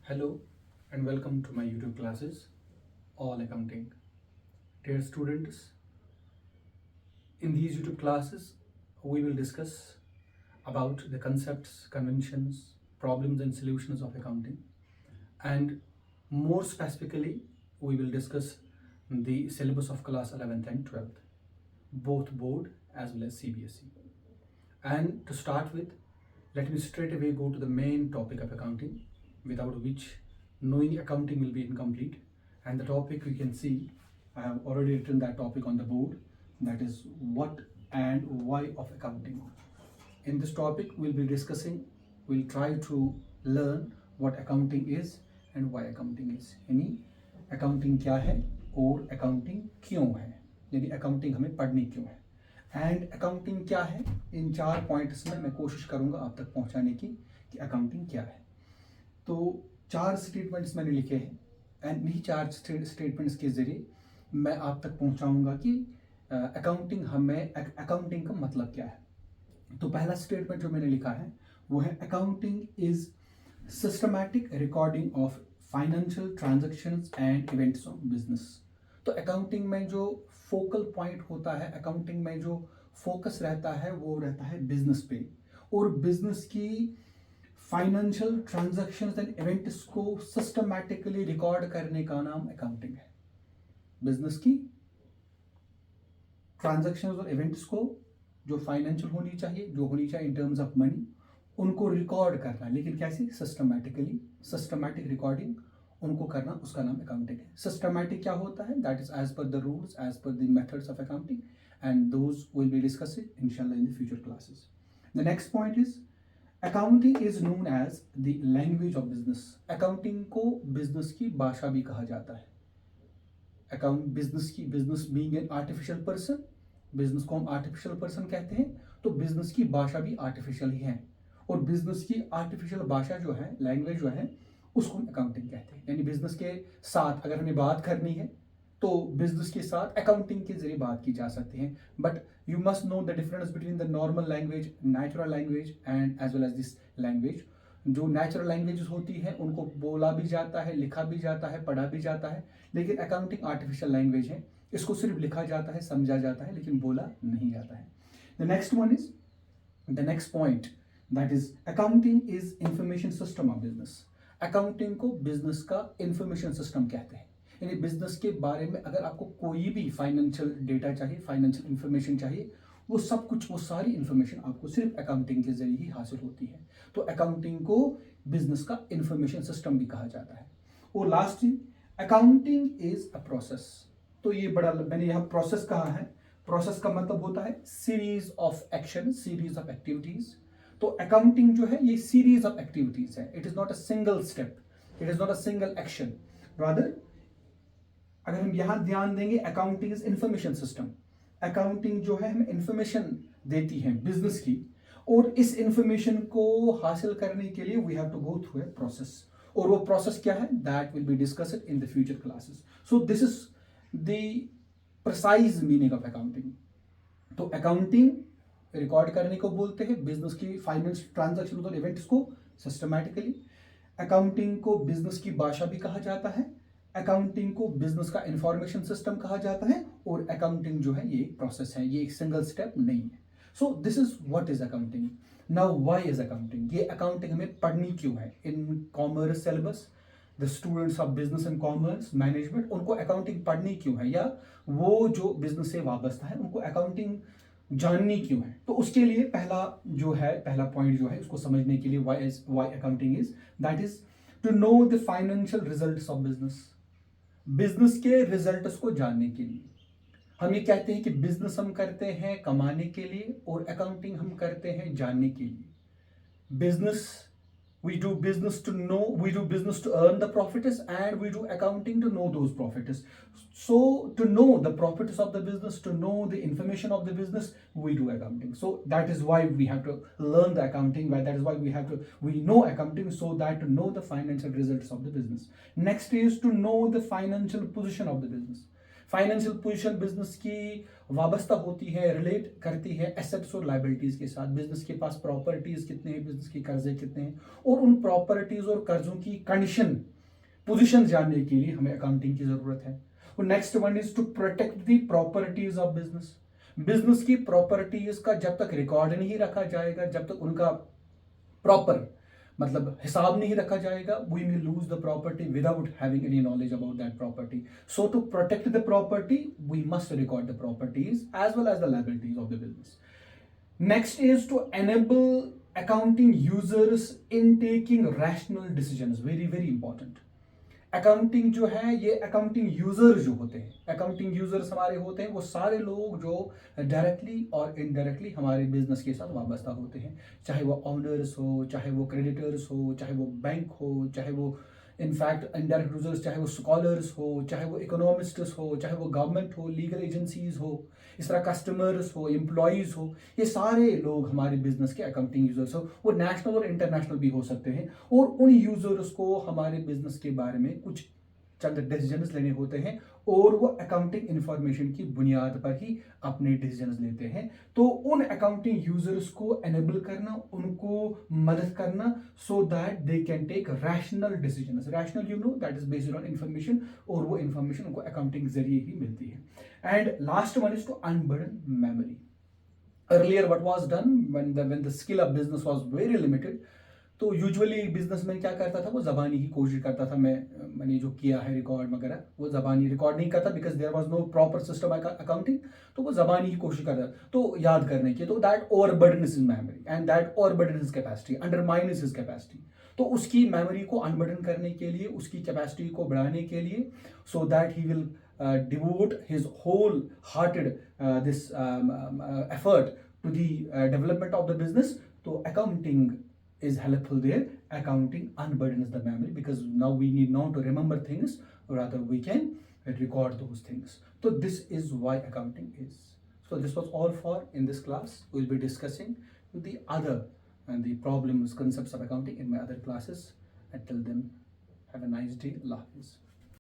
Hello and welcome to my YouTube classes, All Accounting. Dear students, in these YouTube classes, we will discuss about the concepts, conventions, problems and solutions of accounting, and more specifically, we will discuss the syllabus of class 11th and 12th, both board as well as CBSE. And to start with, let me straight away go to the main topic of accounting, without which knowing accounting will be incomplete. And the topic you can see, I have already written that topic on the board, that is what and why of accounting. In this topic, we'll try to learn what accounting is and why accounting is. यानी accounting क्या है और accounting क्यों है, यानी accounting हमें पढ़नी क्यों है, एंड अकाउंटिंग क्या है। इन 4 पॉइंट्स में मैं कोशिश करूंगा आप तक पहुंचाने की कि अकाउंटिंग क्या है। तो 4 स्टेटमेंट्स मैंने लिखे हैं एंड इन्हीं 4 स्टेटमेंट्स के ज़रिए मैं आप तक पहुंचाऊंगा कि अकाउंटिंग अकाउंटिंग का मतलब क्या है। तो पहला स्टेटमेंट जो मैंने लिखा है वो है accounting is systematic recording of financial transactions and events of business. तो अकाउंटिंग में जो फोकल पॉइंट होता है, अकाउंटिंग में जो फोकस रहता है वो रहता है बिजनेस पे, और बिजनेस की फाइनेंशियल ट्रांजैक्शंस एंड इवेंट्स को सिस्टमैटिकली रिकॉर्ड करने का नाम अकाउंटिंग है। बिजनेस की ट्रांजैक्शंस और इवेंट्स को जो फाइनेंशियल होनी चाहिए, जो होनी चाहिए इन टर्म्स ऑफ मनी, उनको रिकॉर्ड करना, लेकिन कैसे? सिस्टमैटिकली, सिस्टमैटिक रिकॉर्डिंग उनको करना, उसका नाम अकाउंटिंग है। सिस्टमैटिक क्या होता है? That is as per the rules, as per the methods of accounting, and those will be discussed इंशाल्लाह in the future classes. The next point is accounting is known as the language of business. Accounting को business की भाषा भी कहा जाता है। Business being an artificial person, business को हम आर्टिफिशियल पर्सन कहते हैं, तो बिजनेस की भाषा भी आर्टिफिशियल ही है, और बिजनेस की आर्टिफिशियल भाषा जो है, लैंग्वेज जो है, उसको हम अकाउंटिंग कहते हैं। यानी बिजनेस के साथ अगर हमें बात करनी है तो बिजनेस के साथ अकाउंटिंग के जरिए बात की जा सकती है। But you must know the difference between the normal language, natural language and as well as this language. जो नेचुरल लैंग्वेजेस होती है उनको बोला भी जाता है, लिखा भी जाता है, पढ़ा भी जाता है, लेकिन अकाउंटिंग आर्टिफिशियल लैंग्वेज है, इसको सिर्फ लिखा जाता है, समझा जाता है, लेकिन बोला नहीं जाता है। The next one is the next point, that is accounting is information system of business. Accounting को बिजनेस का इंफॉर्मेशन सिस्टम कहते हैं। यानी बिजनेस के बारे में अगर आपको कोई भी फाइनेंशियल डेटा चाहिए, फाइनेंशियल इंफॉर्मेशन चाहिए, वो सब कुछ, वो सारी इंफॉर्मेशन आपको सिर्फ अकाउंटिंग के जरिए ही हासिल होती है। तो अकाउंटिंग को बिजनेस का इंफॉर्मेशन सिस्टम भी कहा जाता है। और lastly, accounting is a process. तो ये बड़ा, मैंने यहाँ प्रोसेस कहा है, प्रोसेस का मतलब होता है series of action, series of activities. तो अकाउंटिंग जो है ये सीरीज ऑफ एक्टिविटीज है, it is not a single step, it is not a single action. Rather अगर हम यहां ध्यान देंगे, accounting is information system. Accounting जो है हमें इंफॉर्मेशन देती है बिजनेस की, और इस इंफॉर्मेशन को हासिल करने के लिए we have to go through a process. और वो प्रोसेस क्या है? That will be discussed in the future classes. So this is the precise meaning of accounting. तो अकाउंटिंग रिकॉर्ड करने को बोलते हैं, बिजनेस की फाइनेंस ट्रांजैक्शन और इवेंट्स को सिस्टमैटिकली। अकाउंटिंग को बिजनेस की भाषा भी कहा जाता है, अकाउंटिंग को बिजनेस का इंफॉर्मेशन सिस्टम कहा जाता है, और अकाउंटिंग जो है ये एक प्रोसेस है, ये एक सिंगल स्टेप नहीं है। सो this is what is accounting. Now why is accounting? ये अकाउंटिंग हमें पढ़नी क्यों है? In commerce syllabus the students of business and commerce management, उनको अकाउंटिंग पढ़नी क्यों है, या वो जो बिजनेस से वाबस्ता है उनको अकाउंटिंग जाननी क्यों है? तो उसके लिए पहला पॉइंट जो है उसको समझने के लिए why accounting is, that is to know the financial results of business. Business के रिजल्ट्स को जानने के लिए। हम ये कहते हैं कि बिजनेस हम करते हैं कमाने के लिए, और अकाउंटिंग हम करते हैं जानने के लिए। Business, we do business to know, we do business to earn the profits, and we do accounting to know those profits. So to know the profits of the business, to know the information of the business, we do accounting. So that is why we have to learn the accounting, that is why we know accounting, so that to know the financial results of the business. Next is to know the financial position of the business. Financial position business की वाबस्ता होती है, relate करती है assets और liabilities के साथ। Business के पास प्रॉपर्टीज कितने हैं, बिजनेस के कर्जे कितने हैं, और उन प्रॉपर्टीज और कर्जों की कंडीशन, पोजीशन जानने के लिए हमें अकाउंटिंग की जरूरत है। और next one is to protect the properties of business. Business की प्रॉपर्टीज का जब तक रिकॉर्ड नहीं रखा जाएगा, जब तक उनका प्रॉपर मतलब हिसाब नहीं रखा जाएगा, we may lose the property without having any knowledge about that property. So to protect the property, we must record the properties as well as the liabilities of the business. Next is to enable accounting users in taking rational decisions. Very, very important. Accounting जो है, ये accounting user जो होते हैं, accounting users हमारे होते हैं वो सारे लोग जो डायरेक्टली और इनडायरेक्टली हमारे बिजनेस के साथ वाबस्ता होते हैं, चाहे वो ओनर्स हो, चाहे वो क्रेडिटर्स हो, चाहे वो बैंक हो, चाहे वो इनफैक्ट इनडायरेक्ट यूजर्स, चाहे वो स्कॉलर्स हो, चाहे वो इकोनॉमिस्ट्स हो, चाहे वो गवर्नमेंट हो, लीगल एजेंसीज हो, इस तरह कस्टमर्स हो, एम्प्लॉयज़ हो, ये सारे लोग हमारे बिजनेस के अकाउंटिंग यूजर्स हो। वो नेशनल और इंटरनेशनल भी हो सकते हैं, और उन यूजर्स को हमारे बिजनेस के बारे में कुछ चंद डिसीजंस लेने होते हैं, और वो अकाउंटिंग इंफॉर्मेशन की बुनियाद पर ही अपने डिसीजंस लेते हैं। तो उन अकाउंटिंग यूजर्स को एनेबल करना, उनको मदद करना, so that they can take rational decisions. Rational that is based on information, और वो इंफॉर्मेशन उनको अकाउंटिंग के जरिए ही मिलती है। And last one is to unburden memory. Earlier what was done when the skill of business was very limited, तो usually businessman क्या करता था, वो जबानी की कोशिश करता था, मैंने जो किया है रिकॉर्ड वगैरह, वो जबानी रिकॉर्ड नहीं करता, because there was no proper system accounting, तो वो जबानी की कोशिश करता तो याद करने की, तो that overburdens his memory and that overburdens his capacity, undermines his capacity. तो उसकी मेमोरी को अनबर्डन करने के लिए, उसकी कैपेसिटी को बढ़ाने के लिए, so that he will devote his whole-hearted this effort to the development of the business. So accounting is helpful there. Accounting unburdens the memory, because now we need not to remember things, rather we can record those things. So this is why accounting is. So this was all for in this class. We'll be discussing the other and the problems, concepts of accounting in my other classes. Until then, have a nice day. Allah Hafiz.